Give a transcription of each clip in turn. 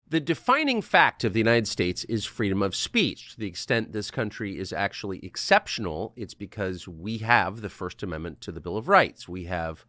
The defining fact of the United States is freedom of speech. To the extent this country is actually exceptional, it's because we have the First Amendment to the Bill of Rights. We have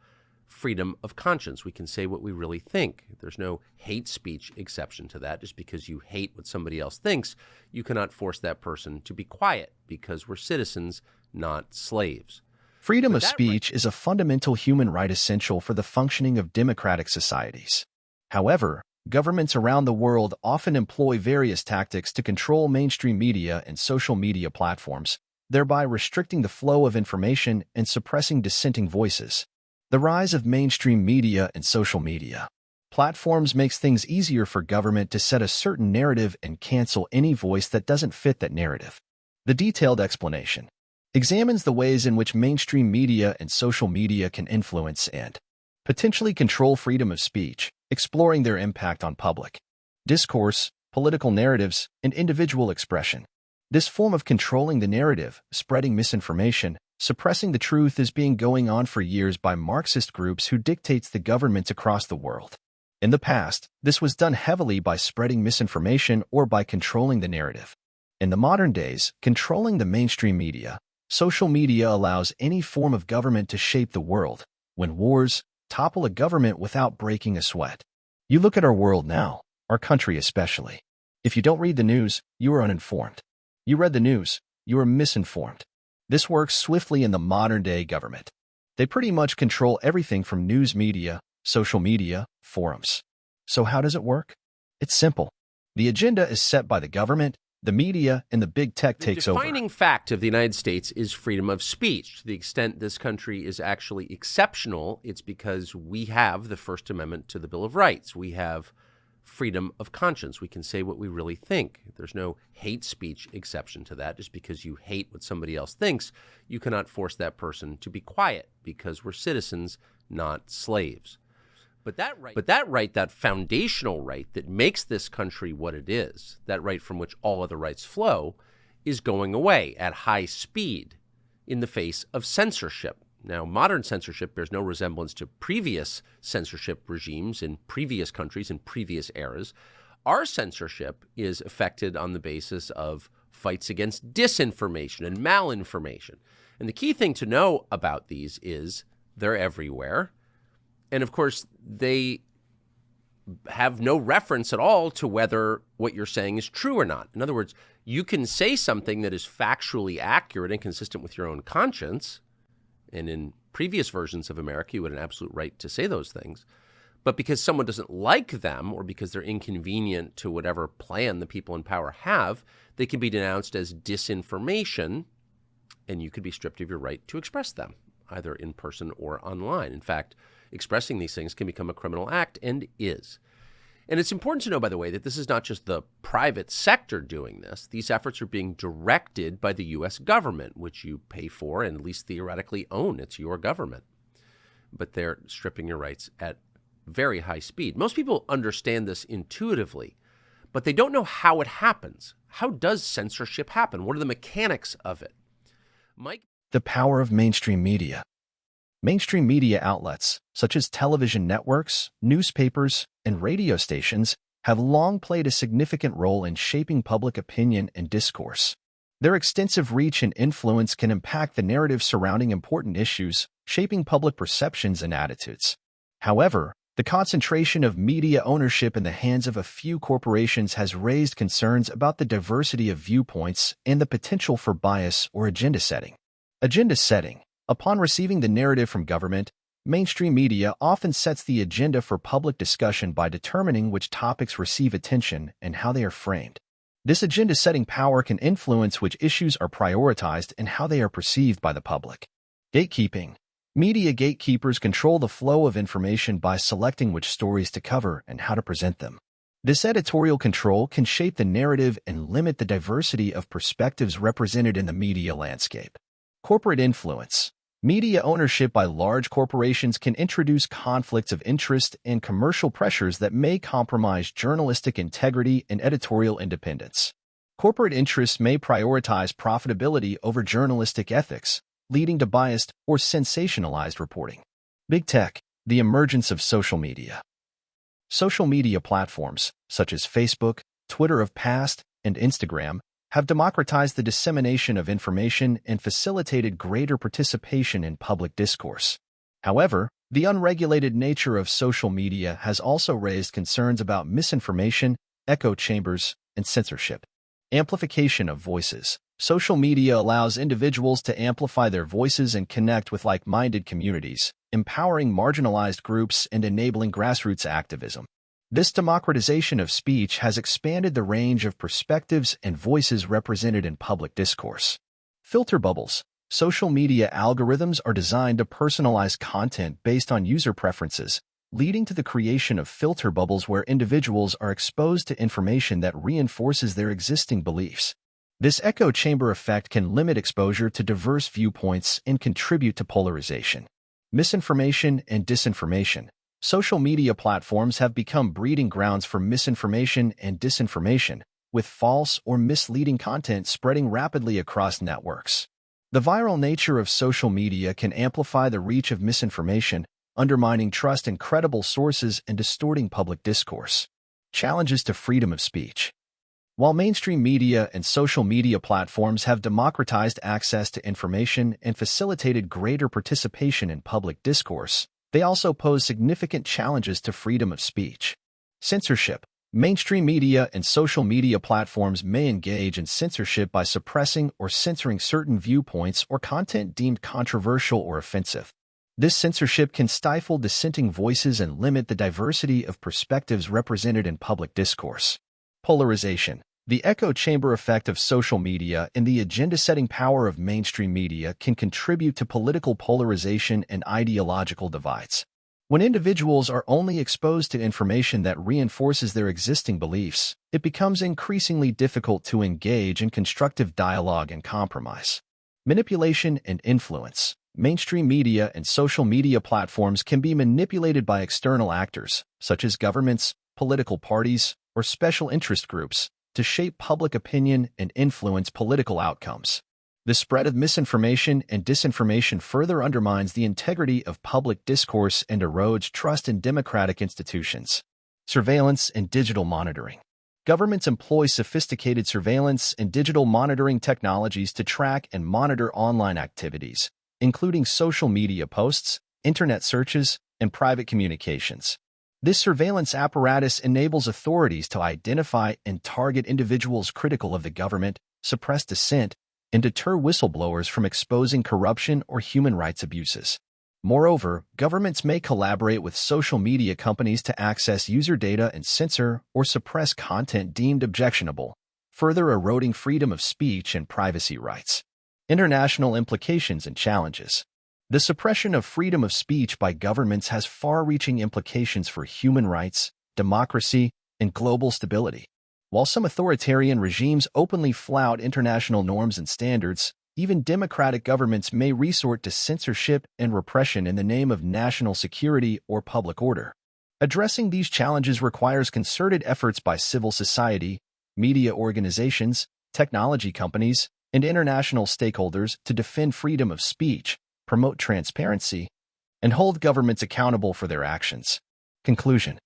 freedom of conscience. We can say what we really think. There's no hate speech exception to that. Just because you hate what somebody else thinks, you cannot force that person to be quiet because we're citizens, not slaves. Freedom of speech is a fundamental human right essential for the functioning of democratic societies. However, governments around the world often employ various tactics to control mainstream media and social media platforms, thereby restricting the flow of information and suppressing dissenting voices. The rise of mainstream media and social media platforms makes things easier for government to set a certain narrative and cancel any voice that doesn't fit that narrative. The detailed explanation examines the ways in which mainstream media and social media can influence and potentially control freedom of speech, exploring their impact on public discourse, political narratives, and individual expression. This form of controlling the narrative, spreading misinformation, suppressing the truth is being going on for years by Marxist groups who dictates the governments across the world. In the past, this was done heavily by spreading misinformation or by controlling the narrative. In the modern days, controlling the mainstream media, social media allows any form of government to shape the world, win wars, topple a government without breaking a sweat. You look at our world now, our country especially. If you don't read the news, you are uninformed. You read the news, you are misinformed. This works swiftly in the modern-day government. They pretty much control everything from news media, social media, forums. So how does it work? It's simple. The agenda is set by the government, the media, and the big tech takes over. The defining fact of the United States is freedom of speech. To the extent this country is actually exceptional, it's because we have the First Amendment to the Bill of Rights. We have freedom of conscience. We can say what we really think. There's no hate speech exception to that. Just because you hate what somebody else thinks, you cannot force that person to be quiet because we're citizens, not slaves. But that right, that foundational right that makes this country what it is, that right from which all other rights flow, is going away at high speed in the face of censorship. Now, modern censorship bears no resemblance to previous censorship regimes in previous countries in previous eras. Our censorship is affected on the basis of fights against disinformation and malinformation. And the key thing to know about these is they're everywhere. And of course, they have no reference at all to whether what you're saying is true or not. In other words, you can say something that is factually accurate and consistent with your own conscience. And in previous versions of America, you had an absolute right to say those things. But because someone doesn't like them or because they're inconvenient to whatever plan the people in power have, they can be denounced as disinformation, and you could be stripped of your right to express them, either in person or online. In fact, expressing these things can become a criminal act and is. And it's important to know, by the way, that this is not just the private sector doing this. These efforts are being directed by the U.S. government, which you pay for and at least theoretically own. It's your government. But they're stripping your rights at very high speed. Most people understand this intuitively, but they don't know how it happens. How does censorship happen? What are the mechanics of it? Mike? The power of mainstream media. Mainstream media outlets, such as television networks, newspapers, and radio stations, have long played a significant role in shaping public opinion and discourse. Their extensive reach and influence can impact the narrative surrounding important issues, shaping public perceptions and attitudes. However, the concentration of media ownership in the hands of a few corporations has raised concerns about the diversity of viewpoints and the potential for bias or agenda setting. Agenda setting. Upon receiving the narrative from government, mainstream media often sets the agenda for public discussion by determining which topics receive attention and how they are framed. This agenda-setting power can influence which issues are prioritized and how they are perceived by the public. Gatekeeping. Media gatekeepers control the flow of information by selecting which stories to cover and how to present them. This editorial control can shape the narrative and limit the diversity of perspectives represented in the media landscape. Corporate influence. Media ownership by large corporations can introduce conflicts of interest and commercial pressures that may compromise journalistic integrity and editorial independence. Corporate interests may prioritize profitability over journalistic ethics, leading to biased or sensationalized reporting. Big tech, the emergence of social media. Social media platforms, such as Facebook, Twitter of past, and Instagram, have democratized the dissemination of information and facilitated greater participation in public discourse. However, the unregulated nature of social media has also raised concerns about misinformation, echo chambers, and censorship. Amplification of voices. Social media allows individuals to amplify their voices and connect with like-minded communities, empowering marginalized groups and enabling grassroots activism. This democratization of speech has expanded the range of perspectives and voices represented in public discourse. Filter bubbles. Social media algorithms are designed to personalize content based on user preferences, leading to the creation of filter bubbles where individuals are exposed to information that reinforces their existing beliefs. This echo chamber effect can limit exposure to diverse viewpoints and contribute to polarization. Misinformation and disinformation. Social media platforms have become breeding grounds for misinformation and disinformation, with false or misleading content spreading rapidly across networks. The viral nature of social media can amplify the reach of misinformation, undermining trust in credible sources and distorting public discourse. Challenges to freedom of speech. While mainstream media and social media platforms have democratized access to information and facilitated greater participation in public discourse, they also pose significant challenges to freedom of speech. Censorship. Mainstream media and social media platforms may engage in censorship by suppressing or censoring certain viewpoints or content deemed controversial or offensive. This censorship can stifle dissenting voices and limit the diversity of perspectives represented in public discourse. Polarization. The echo chamber effect of social media and the agenda-setting power of mainstream media can contribute to political polarization and ideological divides. When individuals are only exposed to information that reinforces their existing beliefs, it becomes increasingly difficult to engage in constructive dialogue and compromise. Manipulation and influence. Mainstream media and social media platforms can be manipulated by external actors, such as governments, political parties, or special interest groups, to shape public opinion and influence political outcomes. The spread of misinformation and disinformation further undermines the integrity of public discourse and erodes trust in democratic institutions. Surveillance and digital monitoring. Governments employ sophisticated surveillance and digital monitoring technologies to track and monitor online activities, including social media posts, internet searches, and private communications. This surveillance apparatus enables authorities to identify and target individuals critical of the government, suppress dissent, and deter whistleblowers from exposing corruption or human rights abuses. Moreover, governments may collaborate with social media companies to access user data and censor or suppress content deemed objectionable, further eroding freedom of speech and privacy rights. International implications and challenges. The suppression of freedom of speech by governments has far-reaching implications for human rights, democracy, and global stability. While some authoritarian regimes openly flout international norms and standards, even democratic governments may resort to censorship and repression in the name of national security or public order. Addressing these challenges requires concerted efforts by civil society, media organizations, technology companies, and international stakeholders to defend freedom of speech, promote transparency, and hold governments accountable for their actions. Conclusion.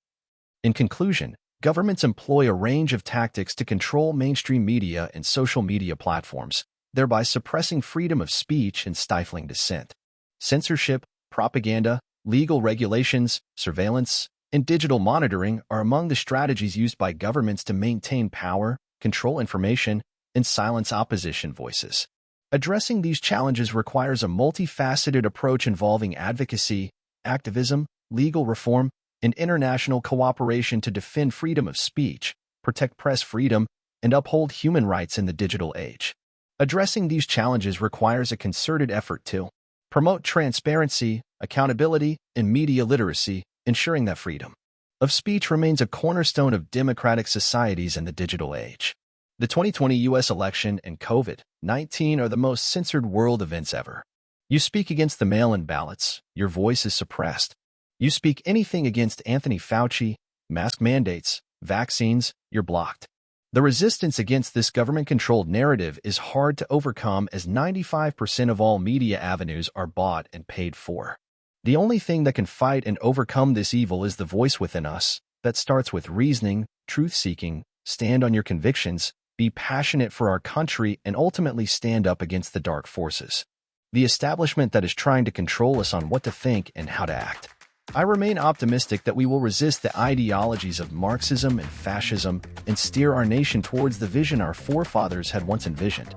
In conclusion, governments employ a range of tactics to control mainstream media and social media platforms, thereby suppressing freedom of speech and stifling dissent. Censorship, propaganda, legal regulations, surveillance, and digital monitoring are among the strategies used by governments to maintain power, control information, and silence opposition voices. Addressing these challenges requires a multifaceted approach involving advocacy, activism, legal reform, and international cooperation to defend freedom of speech, protect press freedom, and uphold human rights in the digital age. Addressing these challenges requires a concerted effort to promote transparency, accountability, and media literacy, ensuring that freedom of speech remains a cornerstone of democratic societies in the digital age. The 2020 U.S. election and COVID-19 are the most censored world events ever. You speak against the mail-in ballots, your voice is suppressed. You speak anything against Anthony Fauci, mask mandates, vaccines, you're blocked. The resistance against this government-controlled narrative is hard to overcome as 95% of all media avenues are bought and paid for. The only thing that can fight and overcome this evil is the voice within us, that starts with reasoning, truth-seeking, stand on your convictions, be passionate for our country, and ultimately stand up against the dark forces. The establishment that is trying to control us on what to think and how to act. I remain optimistic that we will resist the ideologies of Marxism and fascism and steer our nation towards the vision our forefathers had once envisioned.